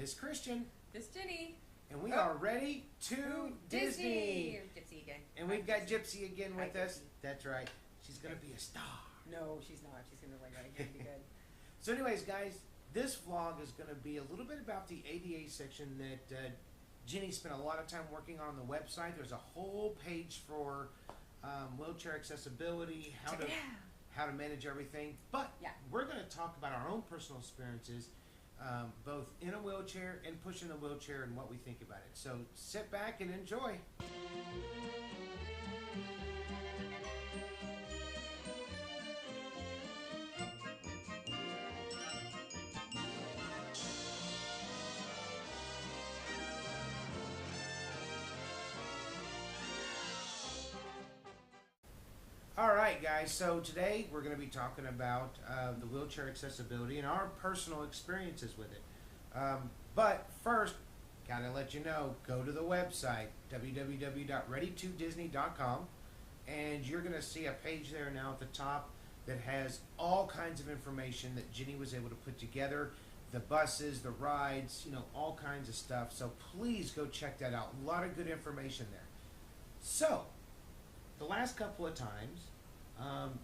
This Christian, This Jenny. and we are ready to Disney. Gypsy again. And we've got Gypsy again Hi, with us. Gypsy. That's right. She's going to be a star. No, she's not. She's gonna like that again. Be good. So anyways, guys, this vlog is going to be a little bit about the ADA section that Jenny spent a lot of time working on the website. There's a whole page for wheelchair accessibility, how to manage everything. But Yeah. we're going to talk about our own personal experiences, both in a wheelchair and pushing a wheelchair and what we think about it. So sit back and enjoy. All right, guys. So today we're going to be talking about the wheelchair accessibility and our personal experiences with it. But first, gotta let you know, go to the website www.ready2disney.com, and you're going to see a page there now at the top that has all kinds of information that Jenny was able to put together. The buses, the rides, all kinds of stuff. So please go check that out. A lot of good information there. So, the last couple of times,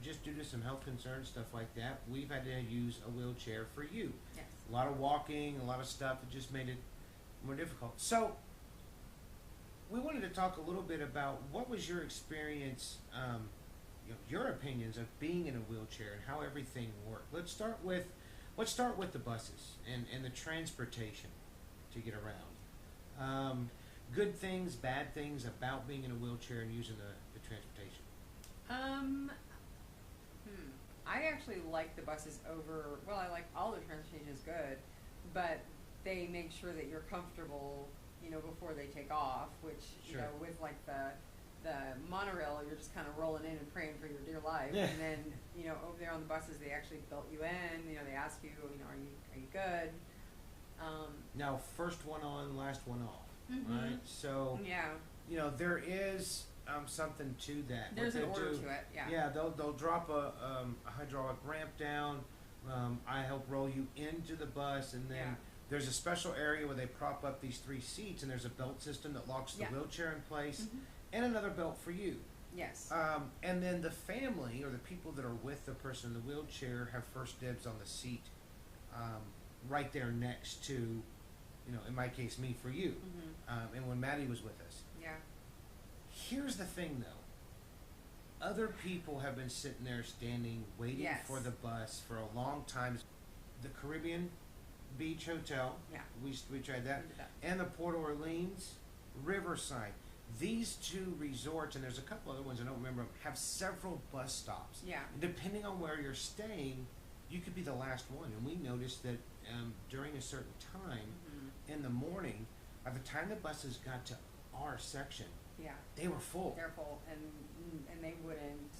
just due to some health concerns, stuff like that, we've had to use a wheelchair for you. Yes. A lot of walking, a lot of stuff. It just made it more difficult. So, we wanted to talk a little bit about what was your experience, your opinions of being in a wheelchair and how everything worked. Let's start with the buses and the transportation to get around. Good things, bad things about being in a wheelchair and using the transportation. I actually like the buses over. Well, I like all the transportation is good, but they make sure that you're comfortable, before they take off. Which Sure. with like the monorail, you're just kind of rolling in and praying for your dear life. Yeah. And then over there on the buses, they actually belt you in. They ask you, are you good? Now, first one on, last one off, Mhm. right? So, Yeah. there is something to that. There's What an they order do- to it. Yeah. Yeah, they'll drop a hydraulic ramp down. I help roll you into the bus, and then Yeah. there's a special area where they prop up these 3 seats, and there's a belt system that locks the Yeah. wheelchair in place, Mhm. and another belt for you. Yes. And then the family or the people that are with the person in the wheelchair have first dibs on the seat right there next to, in my case, me for you. And when Maddie was with us. Yeah. Here's the thing, though. Other people have been sitting there standing, waiting Yes. for the bus for a long time. The Caribbean Beach Hotel, Yeah. we tried that, We did that. and the Port Orleans Riverside. These 2 resorts, and there's a couple other ones I don't remember, have several bus stops. Yeah. Depending on where you're staying, you could be the last one. And we noticed that during a certain time in the morning, by the time the buses got to our section, Yeah. they were full. They're full, and they wouldn't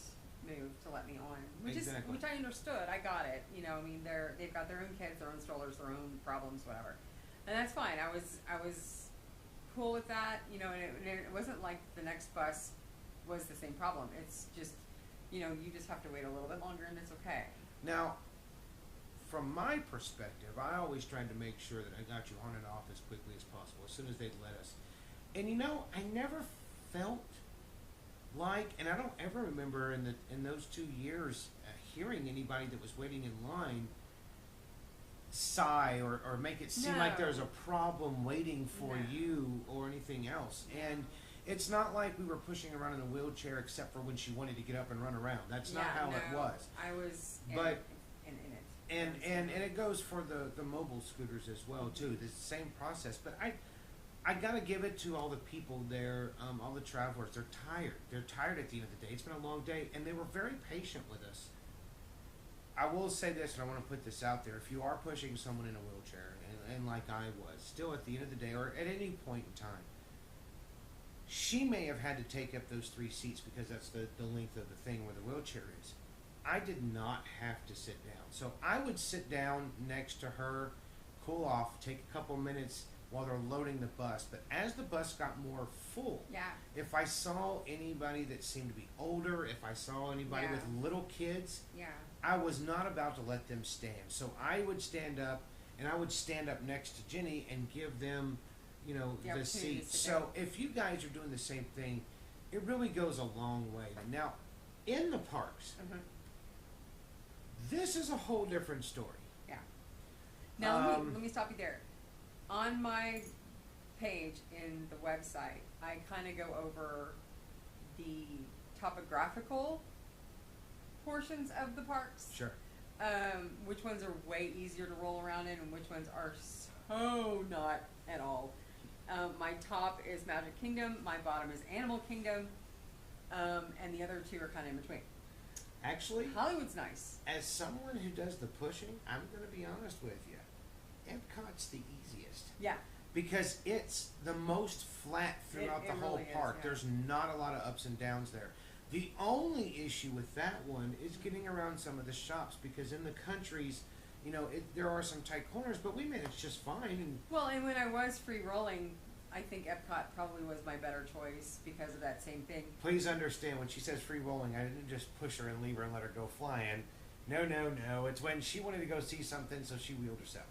move to let me on, which Exactly. which I understood. I got it. They've got their own kids, their own strollers, their own problems, whatever, and that's fine. I was cool with that. And it wasn't like the next bus was the same problem. It's just you just have to wait a little bit longer, and it's okay. Now, from my perspective, I always tried to make sure that I got you on and off as quickly as possible, as soon as they'd let us. And I never felt like, and I don't ever remember in those 2 years hearing anybody that was waiting in line sigh or make it seem like No. there's a problem waiting for No. you or anything else. And it's not like we were pushing around in a wheelchair except for when she wanted to get up and run around. That's not how it was. I was But- in it. And it goes for the mobile scooters as well too. The same process. But I gotta give it to all the people there, all the travelers. They're tired. They're tired at the end of the day. It's been a long day, and they were very patient with us. I will say this, and I want to put this out there: if you are pushing someone in a wheelchair, and like I was, still at the end of the day, or at any point in time, she may have had to take up those 3 seats because that's the length of the thing where the wheelchair is. I did not have to sit down. So I would sit down next to her, cool off, take a couple minutes while they're loading the bus. But as the bus got more full, Yeah. if I saw anybody that seemed to be older, if I saw anybody Yeah. with little kids, Yeah. I was not about to let them stand. So I would stand up and I would stand up next to Jenny and give them, you know, The the opportunity to seat. sit So down. if you guys are doing the same thing, it really goes a long way. Now, in the parks, Mhm. this is a whole different story. Yeah. Now Um, let me stop you there. On my page in the website, I kind of go over the topographical portions of the parks. Sure. Which ones are way easier to roll around in, and which ones are so not at all. My top is Magic Kingdom, my bottom is Animal Kingdom, and the other two are kind of in between. Actually, Hollywood's nice. as someone who does the pushing, I'm going to be honest with you. Epcot's the easiest. Yeah. Because it's the most flat throughout It the whole really is, park. yeah. There's not a lot of ups and downs there. The only issue with that one is getting around some of the shops, because in the countries, you know, there are some tight corners, but we managed just fine. And Well, and when I was free rolling, I think Epcot probably was my better choice because of that same thing. please understand, when she says free rolling, I didn't just push her and leave her and let her go flying. No, no, no. It's when she wanted to go see something, so she wheeled herself.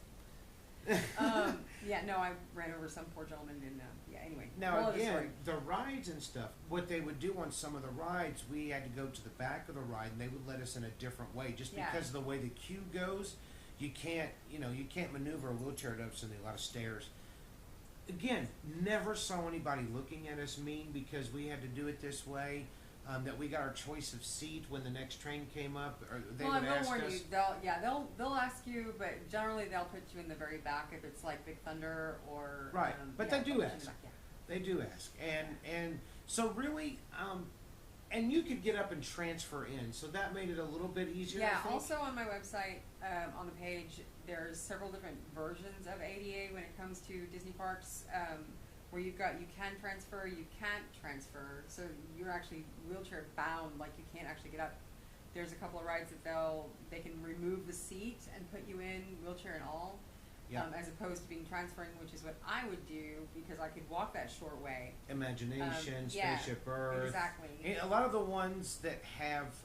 Yeah, no, I ran over some poor gentleman and, yeah, anyway. Now moral of the story. again, the rides and stuff, what they would do on some of the rides, we had to go to the back of the ride and they would let us in a different way. Just Yeah. because of the way the queue goes, you can't maneuver a wheelchair. It ups in a lot of stairs. Again, never saw anybody looking at us mean because we had to do it this way. That we got our choice of seat when the next train came up, or they Well, would I will ask warn us. you, they'll ask you, but generally they'll put you in the very back if it's like Big Thunder or Right, but yeah, they do they'll put you in the ask. back, yeah. They do ask, and so really, and you could get up and transfer in, so that made it a little bit easier. I Yeah, think. also on my website, on the page, there's several different versions of ADA when it comes to Disney parks, where you can transfer, you can't transfer, so you're actually wheelchair bound, like you can't actually get up. There's a couple of rides that they can remove the seat and put you in wheelchair and all, Yeah. as opposed to being transferring, which is what I would do because I could walk that short way. Imagination, Yeah, Spaceship Earth. exactly. And a lot of the ones that have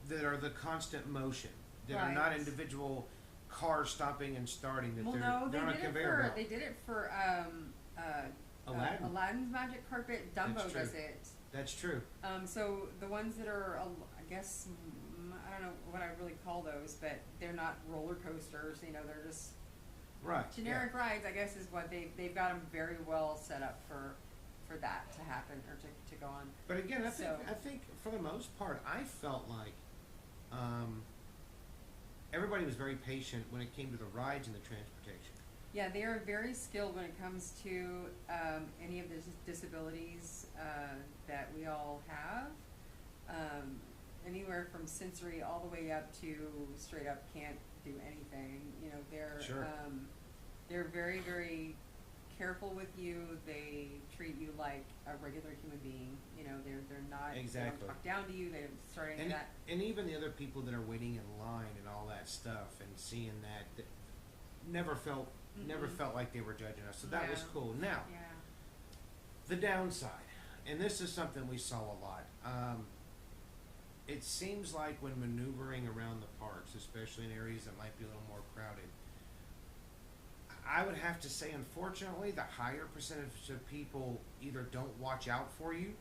that are the constant motion, that are not Right. individual cars stopping and starting. That Well, they're, no, they're on a conveyor belt. they did it for Aladdin. Aladdin's Magic Carpet. Dumbo That's true. does it. That's true. So the ones that are, I guess, I don't know what I really call those, but they're not roller coasters. You know, they're just Right. generic rides. I guess is what they've got them very well set up for that to happen or to go on. But again, So- I think for the most part, I felt like everybody was very patient when it came to the rides and the transportation. Yeah, they are very skilled when it comes to any of the disabilities that we all have. Anywhere from sensory all the way up to straight up can't do anything. You know, Sure. they're very, very careful with you. They treat you like a regular human being. You know, they're not They Exactly. don't talk down to you. They don't start any of And, that. and even the other people that are waiting in line and all that stuff and seeing that never felt Mm-mm. like they were judging us. So that was Yeah. cool. Now, Yeah. the downside, and this is something we saw a lot. It seems like when maneuvering around the parks, especially in areas that might be a little more crowded, I would have to say, unfortunately, the higher percentage of people either don't watch out for you,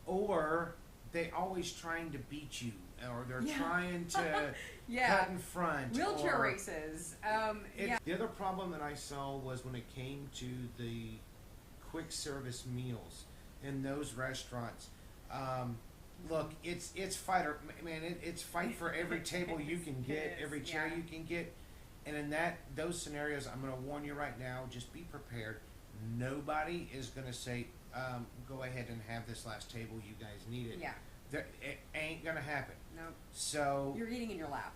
or they always trying to beat you, or they're Yeah. trying to Yeah. cut in front. Wheelchair or races. Yeah. The other problem that I saw was when it came to the quick service meals in those restaurants. Look, it's fighter, man. It's fight for every table you can It get, is, every chair yeah. you can get, and in those scenarios, I'm going to warn you right now. Just be prepared. Nobody is going to say, "Go ahead and have this last table. You guys need it." Yeah. It ain't going to happen. No. So You're eating in your lap.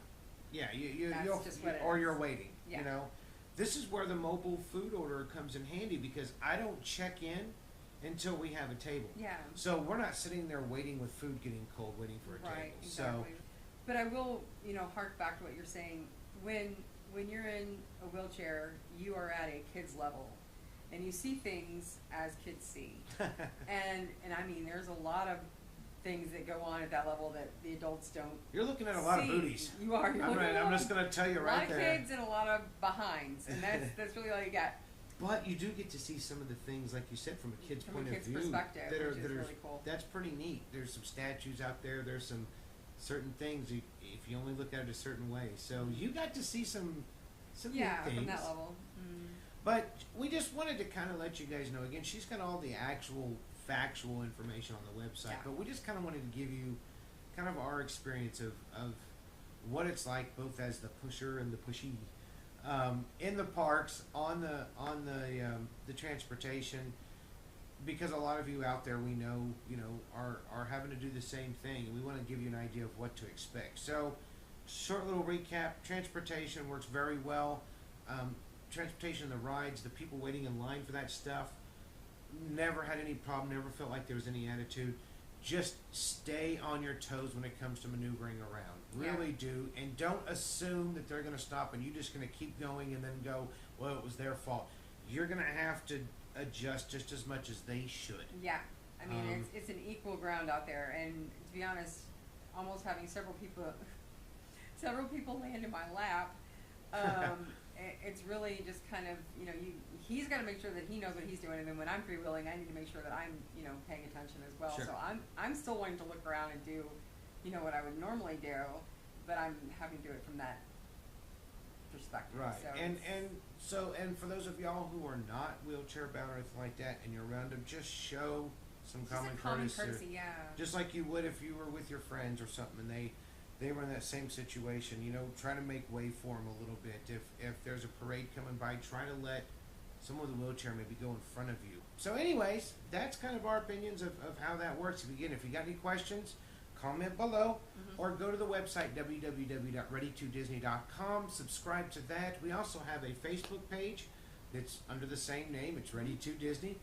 yeah, That's you'll, just what it or is. you're waiting. Yeah. You know, this is where the mobile food order comes in handy because I don't check in until we have a table. Yeah. So we're not sitting there waiting with food getting cold, waiting for a Right, table. exactly. But I will, hark back to what you're saying. When you're in a wheelchair, you are at a kid's level, and you see things as kids see. So And I mean, there's a lot of things that go on at that level that the adults don't. You're looking at a lot of see. booties. You are. You're I'm, looking right, at I'm just going to tell you a right lot of there. kids and a lot of behinds, and that's really all you got. But you do get to see some of the things, like you said, from a kid's From point a of kid's view. perspective, that are, which is that are, really cool. That's pretty neat. There's some statues out there. There's some certain things if you only look at it a certain way. So you got to see some neat things. From that level. But we just wanted to kind of let you guys know. Again, she's got all the actual factual information on the website, Yeah. but we just kind of wanted to give you kind of our experience of what it's like, both as the pusher and the pushee, in the parks, on the transportation. Because a lot of you out there, we know, are having to do the same thing, and we want to give you an idea of what to expect. So, short little recap: transportation works very well. Transportation, the rides, the people waiting in line for that stuff, never had any problem. Never felt like there was any attitude. Just stay on your toes when it comes to maneuvering around. Really do, and don't assume that they're going to stop and you're just going to keep going and then go, well, it was their fault. You're going to have to adjust just as much as they should. Yeah, I mean it's an equal ground out there, and to be honest, almost having several people land in my lap, it's really just kind of he's got to make sure that he knows what he's doing, and then when I'm freewheeling, I need to make sure that I'm paying attention as well. Sure. So I'm still wanting to look around and do what I would normally do, but I'm having to do it from that perspective. Right, So and for those of y'all who are not wheelchair bound or anything like that, and you're around them, just show some just a common courtesy, yeah. just like you would if you were with your friends or something, and they were in that same situation. Try to make way for them a little bit. If there's a parade coming by, try to let someone with a wheelchair maybe go in front of you. So, anyways, that's kind of our opinions of how that works. Again, if you got any questions, comment below, or go to the website www.ready2disney.com. Subscribe to that. We also have a Facebook page that's under the same name. It's Ready to Disney.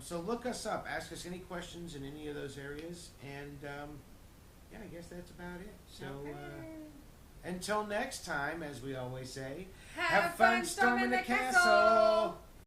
So look us up. Ask us any questions in any of those areas, and yeah, I guess that's about it. So until next time, as we always say, have fun storming the castle.